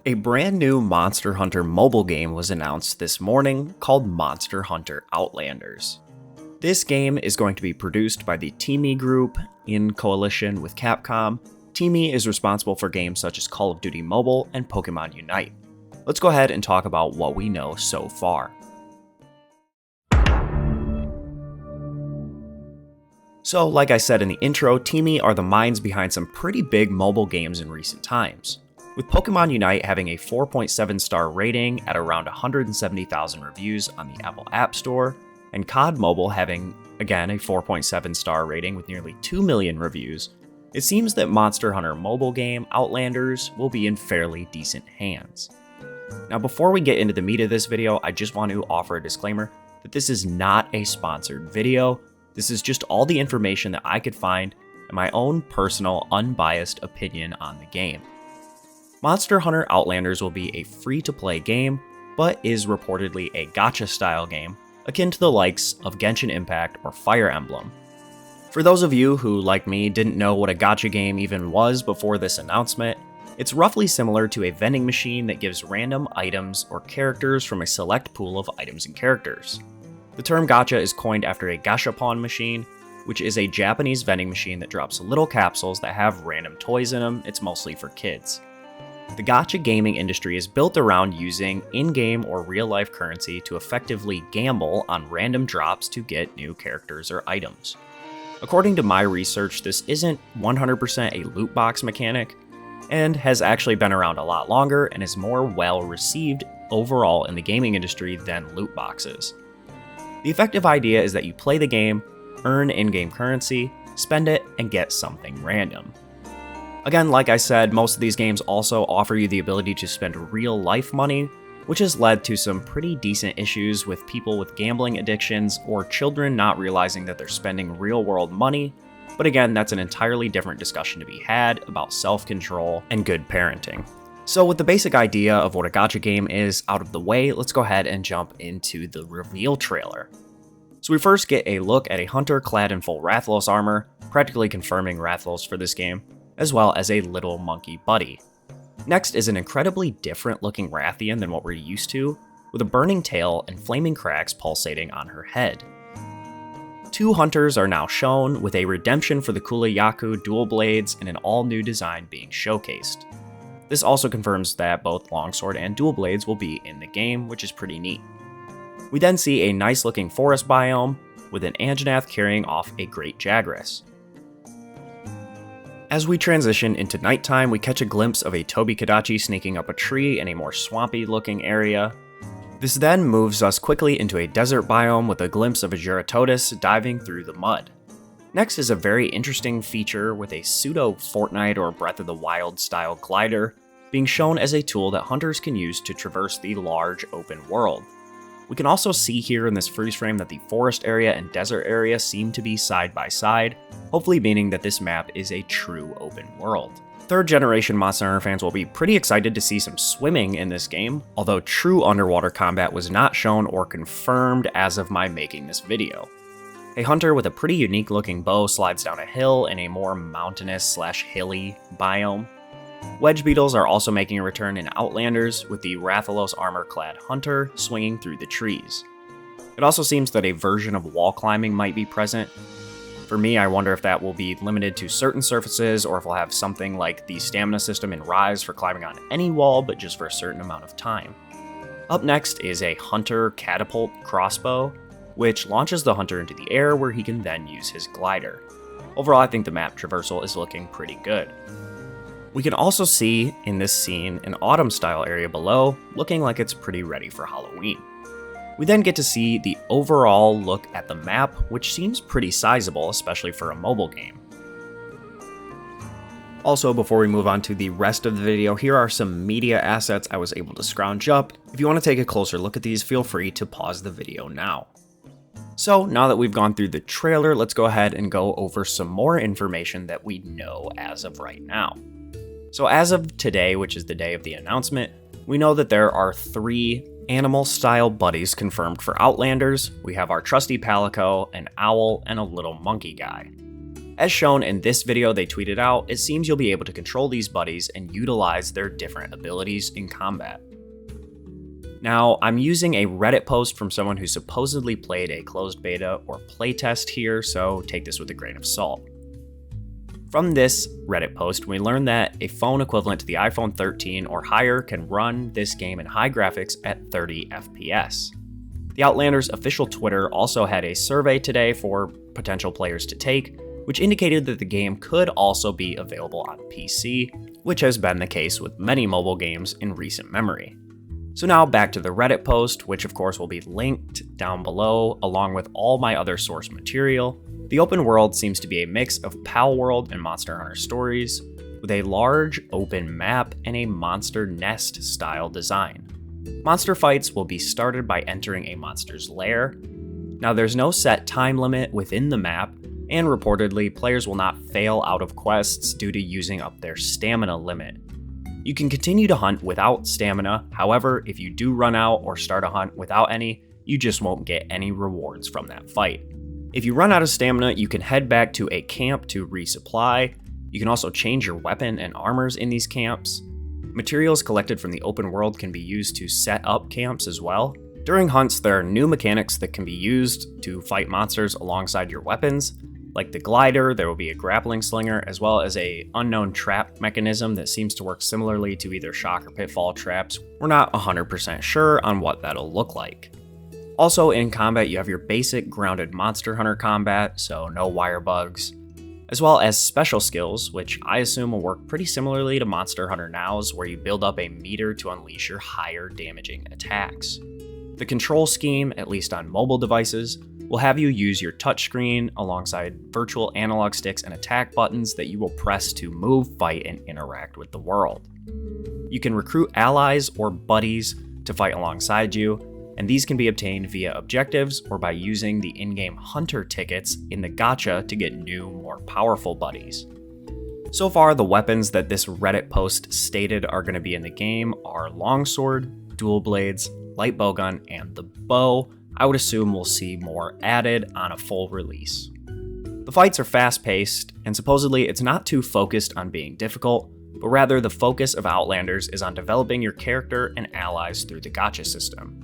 A brand new Monster Hunter mobile game was announced this morning called Monster Hunter Outlanders. This game is going to be produced by the Teamy Group in coalition with Capcom. Teamy is responsible for games such as Call of Duty Mobile and Pokemon Unite. Let's go ahead and talk about what we know so far. So, like I said in the intro, Teamy are the minds behind some pretty big mobile games in recent times, with Pokemon Unite having a 4.7 star rating at around 170,000 reviews on the Apple App Store, and COD Mobile having, again, a 4.7 star rating with nearly 2 million reviews. It seems that Monster Hunter mobile game Outlanders will be in fairly decent hands. Now, before we get into the meat of this video, I just want to offer a disclaimer that this is not a sponsored video. This is just all the information that I could find and my own personal, unbiased opinion on the game. Monster Hunter Outlanders will be a free-to-play game, but is reportedly a gacha-style game, akin to the likes of Genshin Impact or Fire Emblem. For those of you who, like me, didn't know what a gacha game even was before this announcement, it's roughly similar to a vending machine that gives random items or characters from a select pool of items and characters. The term gacha is coined after a gashapon machine, which is a Japanese vending machine that drops little capsules that have random toys in them. It's mostly for kids. The gacha gaming industry is built around using in-game or real-life currency to effectively gamble on random drops to get new characters or items. According to my research, this isn't 100% a loot box mechanic, and has actually been around a lot longer and is more well received overall in the gaming industry than loot boxes. The effective idea is that you play the game, earn in-game currency, spend it, and get something random. Again, like I said, most of these games also offer you the ability to spend real-life money, which has led to some pretty decent issues with people with gambling addictions or children not realizing that they're spending real-world money. But again, that's an entirely different discussion to be had about self-control and good parenting. So with the basic idea of what a gacha game is out of the way, let's go ahead and jump into the reveal trailer. So we first get a look at a hunter clad in full Rathalos armor, practically confirming Rathalos for this game, as well as a little monkey buddy. Next is an incredibly different looking Rathian than what we're used to, with a burning tail and flaming cracks pulsating on her head. Two hunters are now shown, with a redemption for the Kulayaku dual blades and an all-new design being showcased. This also confirms that both longsword and dual blades will be in the game, which is pretty neat. We then see a nice looking forest biome, with an Anjanath carrying off a great Jagras. As we transition into nighttime, we catch a glimpse of a Tobi-Kadachi sneaking up a tree in a more swampy looking area. This then moves us quickly into a desert biome with a glimpse of a Juratotus diving through the mud. Next is a very interesting feature with a pseudo Fortnite or Breath of the Wild style glider being shown as a tool that hunters can use to traverse the large open world. We can also see here in this freeze frame that the forest area and desert area seem to be side by side, hopefully meaning that this map is a true open world. Third generation Monster Hunter fans will be pretty excited to see some swimming in this game, although true underwater combat was not shown or confirmed as of my making this video. A hunter with a pretty unique looking bow slides down a hill in a more mountainous / hilly biome. Wedge beetles are also making a return in Outlanders, with the Rathalos armor-clad hunter swinging through the trees. It also seems that a version of wall climbing might be present. For me, I wonder if that will be limited to certain surfaces, or if we'll have something like the stamina system in Rise for climbing on any wall, but just for a certain amount of time. Up next is a hunter catapult crossbow, which launches the hunter into the air where he can then use his glider. Overall, I think the map traversal is looking pretty good. We can also see in this scene an autumn style area below, looking like it's pretty ready for Halloween. We then get to see the overall look at the map, which seems pretty sizable, especially for a mobile game. Also, before we move on to the rest of the video, here are some media assets I was able to scrounge up. If you want to take a closer look at these, feel free to pause the video now. So now that we've gone through the trailer, let's go ahead and go over some more information that we know as of right now. So as of today, which is the day of the announcement, we know that there are 3 animal-style buddies confirmed for Outlanders. We have our trusty Palico, an owl, and a little monkey guy. As shown in this video they tweeted out, it seems you'll be able to control these buddies and utilize their different abilities in combat. Now, I'm using a Reddit post from someone who supposedly played a closed beta or playtest here, so take this with a grain of salt. From this Reddit post, we learned that a phone equivalent to the iPhone 13 or higher can run this game in high graphics at 30 FPS. The Outlanders official Twitter also had a survey today for potential players to take, which indicated that the game could also be available on PC, which has been the case with many mobile games in recent memory. So now back to the Reddit post, which of course will be linked down below along with all my other source material. The open world seems to be a mix of Pal World and Monster Hunter stories, with a large open map and a monster nest style design. Monster fights will be started by entering a monster's lair. Now there's no set time limit within the map, and reportedly players will not fail out of quests due to using up their stamina limit. You can continue to hunt without stamina, however, if you do run out or start a hunt without any, you just won't get any rewards from that fight. If you run out of stamina, you can head back to a camp to resupply. You can also change your weapon and armors in these camps. Materials collected from the open world can be used to set up camps as well. During hunts, there are new mechanics that can be used to fight monsters alongside your weapons. Like the glider, there will be a grappling slinger, as well as a unknown trap mechanism that seems to work similarly to either shock or pitfall traps. We're not 100% sure on what that'll look like. Also in combat, you have your basic grounded Monster Hunter combat, so no wire bugs, as well as special skills, which I assume will work pretty similarly to Monster Hunter Now's, where you build up a meter to unleash your higher damaging attacks. The control scheme, at least on mobile devices, will have you use your touchscreen alongside virtual analog sticks and attack buttons that you will press to move, fight, and interact with the world. You can recruit allies or buddies to fight alongside you, and these can be obtained via objectives or by using the in-game hunter tickets in the gacha to get new, more powerful buddies. So far, the weapons that this Reddit post stated are going to be in the game are longsword, dual blades, light bowgun, and the bow. I would assume we'll see more added on a full release. The fights are fast-paced, and supposedly it's not too focused on being difficult, but rather the focus of Outlanders is on developing your character and allies through the gacha system.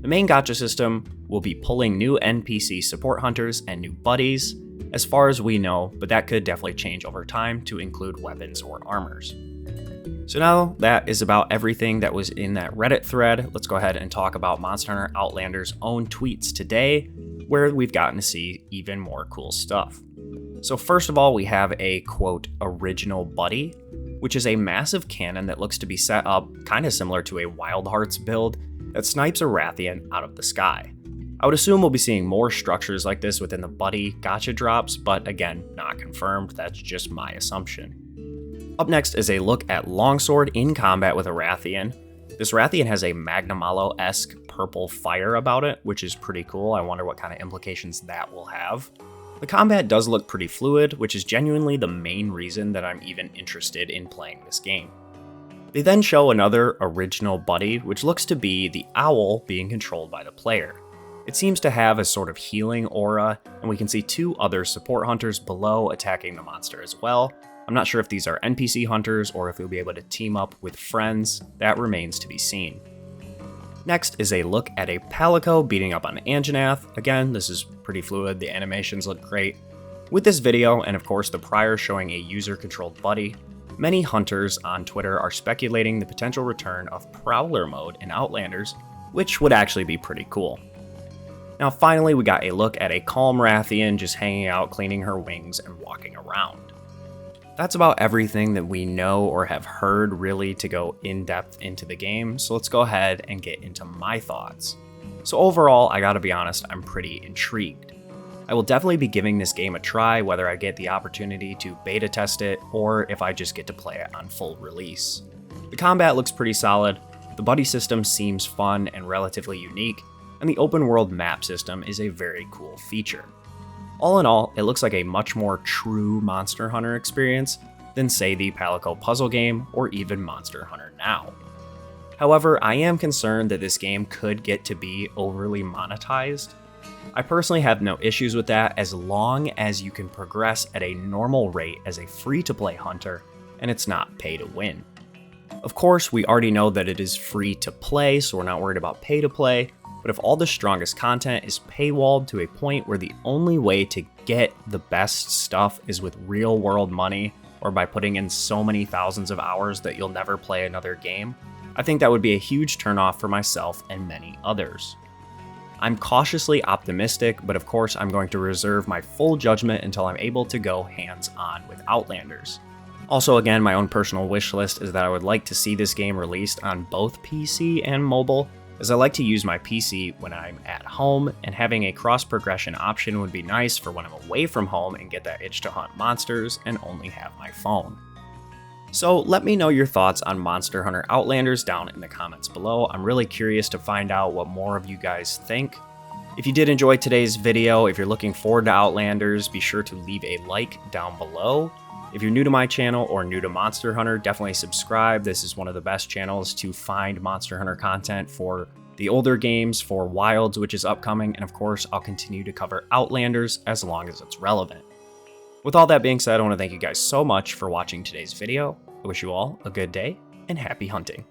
The main gacha system will be pulling new NPC support hunters and new buddies, as far as we know, but that could definitely change over time to include weapons or armors. So now that is about everything that was in that Reddit thread. Let's go ahead and talk about Monster Hunter Outlanders' own tweets today, where we've gotten to see even more cool stuff. So first of all, we have a quote original buddy, which is a massive cannon that looks to be set up kind of similar to a Wild Hearts build that snipes a Rathian out of the sky. I would assume we'll be seeing more structures like this within the buddy gacha drops, but again, not confirmed, that's just my assumption. Up next is a look at Longsword in combat with a Rathian. This Rathian has a Magnamalo-esque purple fire about it, which is pretty cool. I wonder what kind of implications that will have. The combat does look pretty fluid, which is genuinely the main reason that I'm even interested in playing this game. They then show another original buddy, which looks to be the owl being controlled by the player. It seems to have a sort of healing aura, and we can see two other support hunters below attacking the monster as well. I'm not sure if these are NPC hunters or if you'll be able to team up with friends. That remains to be seen. Next is a look at a Palico beating up on Anjanath. Again, this is pretty fluid, the animations look great. With this video, and of course the prior showing a user-controlled buddy, many hunters on Twitter are speculating the potential return of Prowler mode in Outlanders, which would actually be pretty cool. Now finally, we got a look at a calm Rathian just hanging out, cleaning her wings, and walking around. That's about everything that we know or have heard really to go in depth into the game, so let's go ahead and get into my thoughts. So overall, I gotta be honest, I'm pretty intrigued. I will definitely be giving this game a try, whether I get the opportunity to beta test it or if I just get to play it on full release. The combat looks pretty solid, the buddy system seems fun and relatively unique, and the open world map system is a very cool feature. All in all, it looks like a much more true Monster Hunter experience than say the Palico puzzle game or even Monster Hunter Now. However, I am concerned that this game could get to be overly monetized. I personally have no issues with that as long as you can progress at a normal rate as a free-to-play hunter and it's not pay to win. Of course, we already know that it is free to play, so we're not worried about pay to play, but if all the strongest content is paywalled to a point where the only way to get the best stuff is with real world money or by putting in so many thousands of hours that you'll never play another game, I think that would be a huge turnoff for myself and many others. I'm cautiously optimistic, but of course I'm going to reserve my full judgment until I'm able to go hands-on with Outlanders. Also, again, my own personal wish list is that I would like to see this game released on both PC and mobile, as I like to use my PC when I'm at home, and having a cross-progression option would be nice for when I'm away from home and get that itch to hunt monsters and only have my phone. So let me know your thoughts on Monster Hunter Outlanders down in the comments below. I'm really curious to find out what more of you guys think. If you did enjoy today's video, if you're looking forward to Outlanders, be sure to leave a like down below. If you're new to my channel or new to Monster Hunter, definitely subscribe. This is one of the best channels to find Monster Hunter content for the older games, for Wilds, which is upcoming, and of course, I'll continue to cover Outlanders as long as it's relevant. With all that being said, I want to thank you guys so much for watching today's video. I wish you all a good day and happy hunting.